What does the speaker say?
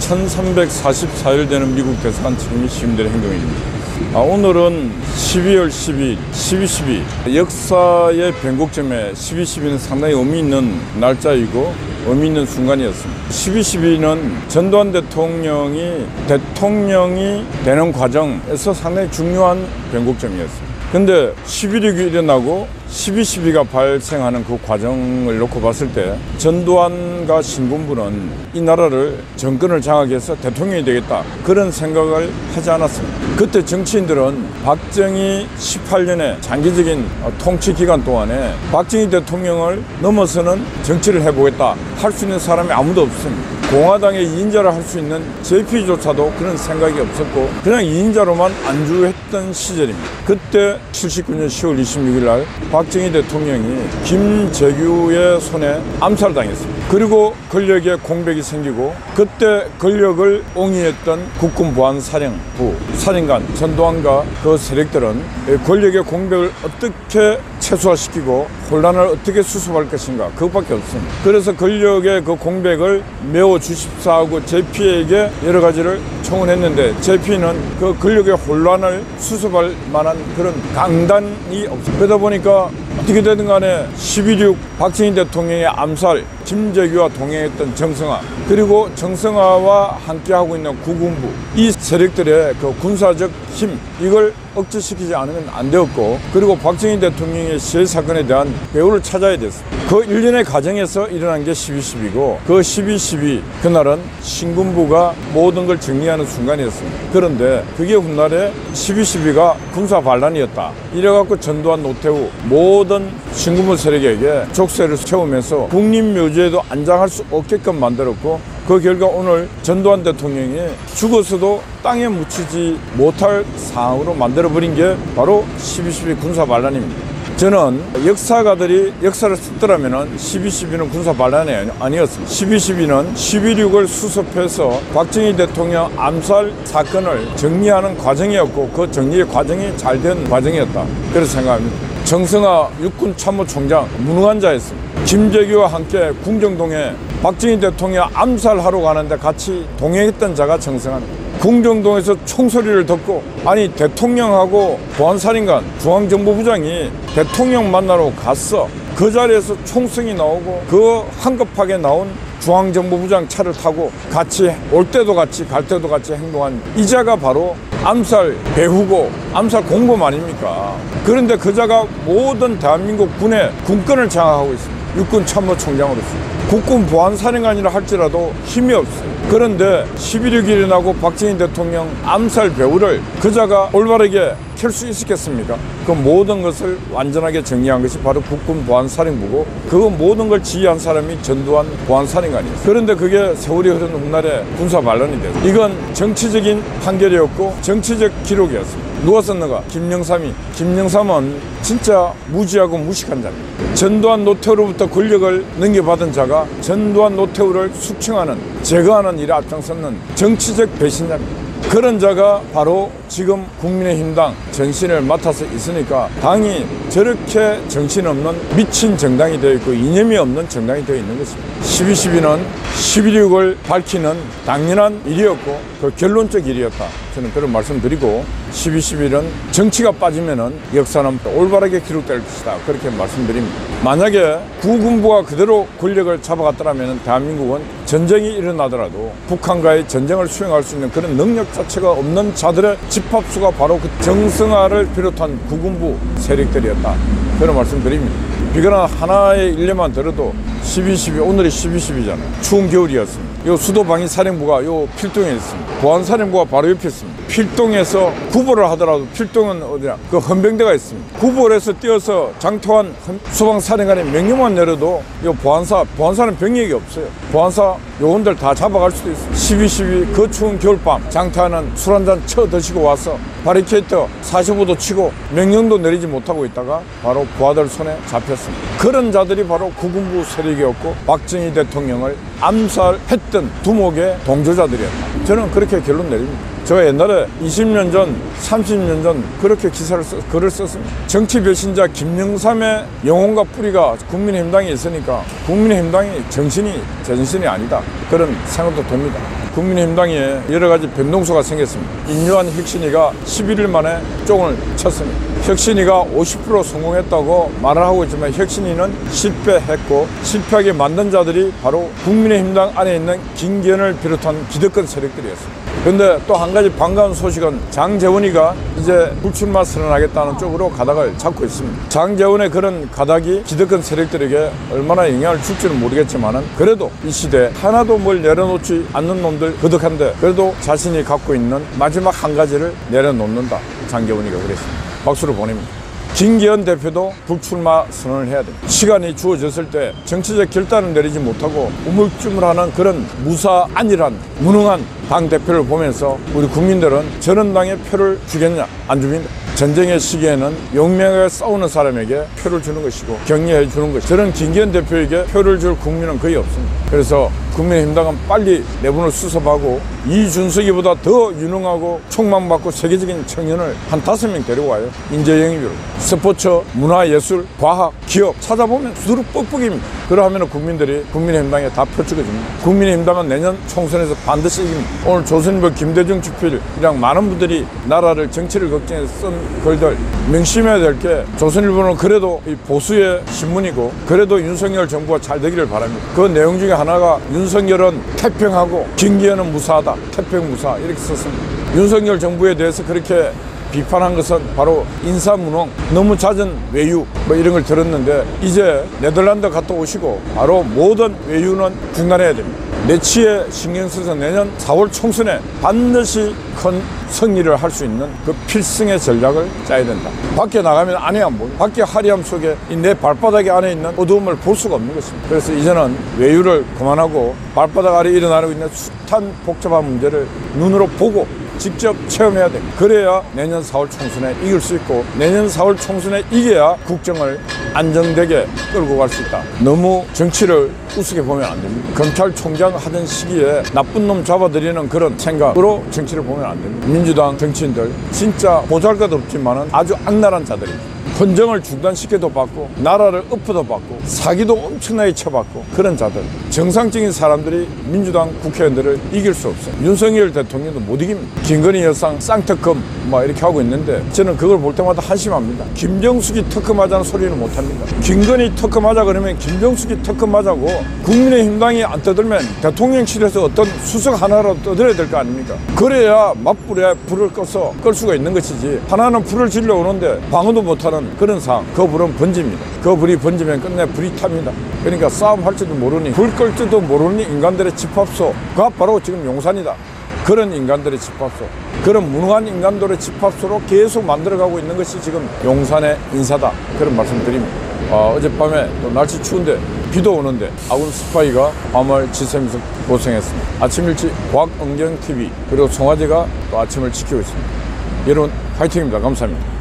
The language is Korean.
1344일 되는 미국 대사관 책임이 시행되는 행동입니다. 오늘은 12월 10일, 12.12 역사의 변곡점에 12.12는 상당히 의미 있는 날짜이고 의미 있는 순간이었습니다. 12.12는 전두환 대통령이 되는 과정에서 상당히 중요한 변곡점이었습니다. 근데 11.6이 일어나고 12.12가 발생하는 그 과정을 놓고 봤을 때 전두환과 신군부는 이 나라를 정권을 장악해서 대통령이 되겠다 그런 생각을 하지 않았습니다. 그때 정치인들은 박정희 18년의 장기적인 통치 기간 동안에 박정희 대통령을 넘어서는 정치를 해보겠다 할 수 있는 사람이 아무도 없습니다. 공화당의 2인자를 할 수 있는 JP조차도 그런 생각이 없었고 그냥 2인자로만 안주했던 시절입니다. 그때 79년 10월 26일 날 박정희 대통령이 김재규의 손에 암살당했습니다. 그리고 권력에 공백이 생기고 그때 권력을 옹이했던 국군보안사령부 사령관 전두환과 그 세력들은 권력의 공백을 어떻게 최소화시키고 혼란을 어떻게 수습할 것인가 그것밖에 없습니다. 그래서 권력의 그 공백을 메워주십사 하고 JP에게 여러 가지를 청원했는데 JP는 그 권력의 혼란을 수습할 만한 그런 강단이 없습니다. 그러다 보니까 어떻게 되든 간에 12.6 박정희 대통령의 암살, 김재규와 동행했던 정성화, 그리고 정성화와 함께하고 있는 국군부, 이 세력들의 그 군사적 힘, 이걸 억제시키지 않으면 안 되었고, 그리고 박정희 대통령의 시해 사건에 대한 배후를 찾아야 됐습니다. 그 일련의 과정에서 일어난 게 12.12고, 그 12.12, 그날은 신군부가 모든 걸 정리하는 순간이었습니다. 그런데 그게 훗날에 12.12가 군사 반란이었다. 이래갖고 전두환, 노태우 모든 신군부 세력에게 족쇄를 채우면서 국립묘지에도 안장할 수 없게끔 만들었고, 그 결과 오늘 전두환 대통령이 죽어서도 땅에 묻히지 못할 상황으로 만들어버린 게 바로 12.12 군사 반란입니다. 저는 역사가들이 역사를 썼더라면 12.12는 군사 반란이 아니었습니다. 12.12는 12.6을 수습해서 박정희 대통령 암살 사건을 정리하는 과정이었고 그 정리의 과정이 잘 된 과정이었다. 그렇게 생각합니다. 정성화 육군참모총장 무능한 자였습니다. 김재규와 함께 궁정동에 박정희 대통령 암살하러 가는데 같이 동행했던 자가 정성화입니다. 궁정동에서 총소리를 듣고 아니 대통령하고 보안사령관 중앙정보부장이 대통령 만나러 갔어. 그 자리에서 총성이 나오고 그 황급하게 나온 중앙정보부장 차를 타고 같이 올 때도 같이 갈 때도 같이 행동한 이자가 바로 암살 배후고 암살 공범 아닙니까? 그런데 그 자가 모든 대한민국 군의 군권을 장악하고 있습니다. 육군 참모총장으로서 국군 보안사령관이라 할지라도 힘이 없어요. 그런데 11.6이 일어나고 박정희 대통령 암살 배후를 그자가 올바르게 켤 수 있었겠습니까? 그 모든 것을 완전하게 정리한 것이 바로 국군 보안사령부고 그 모든 걸 지휘한 사람이 전두환 보안사령관이었어요. 그런데 그게 세월이 흐른 훗날에 군사 반란이 됐어요. 이건 정치적인 판결이었고 정치적 기록이었습니다. 누가 썼는가? 김영삼이. 김영삼은 진짜 무지하고 무식한 자입니다. 전두환 노태우로부터 권력을 넘겨받은 자가 전두환 노태우를 숙청하는 제거하는 일에 앞장섰는 정치적 배신자입니다. 그런 자가 바로 지금 국민의힘당 전신을 맡아서 있으니까 당이 저렇게 정신없는 미친 정당이 되어 있고 이념이 없는 정당이 되어 있는 것입니다. 12.12는 12.6을 밝히는 당연한 일이었고 그 결론적 일이었다. 저는 그런 말씀드리고 12.12는 정치가 빠지면은 역사는 올바르게 기록될 것이다. 그렇게 말씀드립니다. 만약에 국군부가 그대로 권력을 잡아갔더라면 대한민국은 전쟁이 일어나더라도 북한과의 전쟁을 수행할 수 있는 그런 능력 자체가 없는 자들의 집합수가 바로 그 정성화를 비롯한 국군부 세력들이었다. 그런 말씀드립니다. 비거나 하나의 일례만 들어도 12.12 오늘이 12.12잖아요. 추운 겨울이었습니다. 요 수도방위사령부가 요 필동에 있습니다. 보안사령부가 바로 옆에 있습니다. 필동에서 구보를 하더라도 필동은 어디냐? 그 헌병대가 있습니다. 구보를 해서 뛰어서 장토한 수방사령관의 명령만 내려도 요 보안사는 병력이 없어요. 보안사 요원들 다 잡아갈 수도 있어요. 12.12 그 추운 겨울밤 장토하는 술 한잔 쳐 드시고 와서 바리케이터 45도 치고 명령도 내리지 못하고 있다가 바로 부하들 손에 잡혔습니다. 그런 자들이 바로 국군부 세력이었고 박정희 대통령을 암살했던 두목의 동조자들이었다. 저는 그렇게 결론 내립니다. 저 옛날에 20년 전, 30년 전 그렇게 글을 썼습니다. 정치 배신자 김영삼의 영혼과 뿌리가 국민의힘당에 있으니까 국민의힘당이 정신이 제정신이 아니다. 그런 생각도 듭니다. 국민의힘당에 여러 가지 변동수가 생겼습니다. 인류한 혁신위가 11일 만에 쫑을 쳤습니다. 혁신위가 50% 성공했다고 말을 하고 있지만 혁신위는 실패했고 실패하게 만든 자들이 바로 국민의힘당 안에 있는 김기현을 비롯한 기득권 세력들이었습니다. 그런데 또 한 가지 반가운 소식은 장제원이가 이제 불출마 선언하겠다는 쪽으로 가닥을 잡고 있습니다. 장제원의 그런 가닥이 기득권 세력들에게 얼마나 영향을 줄지는 모르겠지만은 그래도 이 시대에 하나도 뭘 내려놓지 않는 놈들 거듭한데 그래도 자신이 갖고 있는 마지막 한 가지를 내려놓는다. 장제원이가 그랬습니다. 박수를 보냅니다. 김기현 대표도 불출마 선언을 해야 됩니다. 시간이 주어졌을 때 정치적 결단을 내리지 못하고 우물쭈물하는 그런 무사안일한 무능한 당대표를 보면서 우리 국민들은 저런 당에 표를 주겠냐? 안 줍니다. 전쟁의 시기에는 용맹하게 싸우는 사람에게 표를 주는 것이고 격려해 주는 것. 저런 김기현 대표에게 표를 줄 국민은 거의 없습니다. 그래서 국민의힘당은 빨리 내분을 수습하고 이준석이보다 더 유능하고 촉망받고 세계적인 청년을 한 5명 데리고 와요. 인재영입으로. 스포츠, 문화예술, 과학, 기업 찾아보면 두루 뻑뻑입니다. 그러하면 국민들이 국민의힘당에 다 표 찍어줍니다. 국민의힘당은 내년 총선에서 반드시 이깁니다. 오늘 조선일보 김대중 주필이랑 많은 분들이 나라를 정치를 걱정해서 쓴 글들 명심해야 될 게 조선일보는 그래도 이 보수의 신문이고 그래도 윤석열 정부가 잘 되기를 바랍니다. 그 내용 중에 하나가 윤석열은 태평하고 김기현은 무사하다. 태평무사 이렇게 썼습니다. 윤석열 정부에 대해서 그렇게 비판한 것은 바로 인사무능, 너무 잦은 외유 뭐 이런 걸 들었는데 이제 네덜란드 갔다 오시고 바로 모든 외유는 중단해야 됩니다. 내치에 신경 써서 내년 4월 총선에 반드시 큰 승리를 할 수 있는 그 필승의 전략을 짜야 된다. 밖에 나가면 안에 안 보여. 밖에 화려함 속에 내 발바닥 안에 있는 어두움을 볼 수가 없는 것입니다. 그래서 이제는 외유를 그만하고 발바닥 아래 일어나고 있는 숱한 복잡한 문제를 눈으로 보고 직접 체험해야 돼. 그래야 내년 4월 총선에 이길 수 있고 내년 4월 총선에 이겨야 국정을 안정되게 끌고 갈 수 있다. 너무 정치를 우습게 보면 안 됩니다. 검찰총장 하던 시기에 나쁜 놈 잡아들이는 그런 생각으로 정치를 보면 안 됩니다. 민주당 정치인들 진짜 보잘것없지만은 아주 악랄한 자들입니다. 헌정을 중단시켜도 받고 나라를 엎어도 받고 사기도 엄청나게 쳐받고 그런 자들 정상적인 사람들이 민주당 국회의원들을 이길 수 없어요. 윤석열 대통령도 못 이깁니다. 김건희 여상 쌍특검 막 이렇게 하고 있는데 저는 그걸 볼 때마다 한심합니다. 김정숙이 특검하자는 소리는 못합니다. 김건희 특검하자 그러면 김정숙이 특검하자고 국민의힘당이 안 떠들면 대통령실에서 어떤 수석 하나라도 떠들어야 될 거 아닙니까? 그래야 맞불에 불을 꺼서 끌 수가 있는 것이지 하나는 불을 질러 오는데 방어도 못하는 그런 상황, 그 불은 번집니다. 그 불이 번지면 끝내 불이 탑니다. 그러니까 싸움할지도 모르니 불 끌지도 모르는 인간들의 집합소가 바로 지금 용산이다. 그런 인간들의 집합소, 그런 무능한 인간들의 집합소로 계속 만들어가고 있는 것이 지금 용산의 인사다. 그런 말씀 드립니다. 어젯밤에 또 날씨 추운데 비도 오는데 아군 스파이가 밤을 지새면서 고생했습니다. 아침 일찍 과학언경TV 그리고 송화제가 또 아침을 지키고 있습니다. 여러분 화이팅입니다. 감사합니다.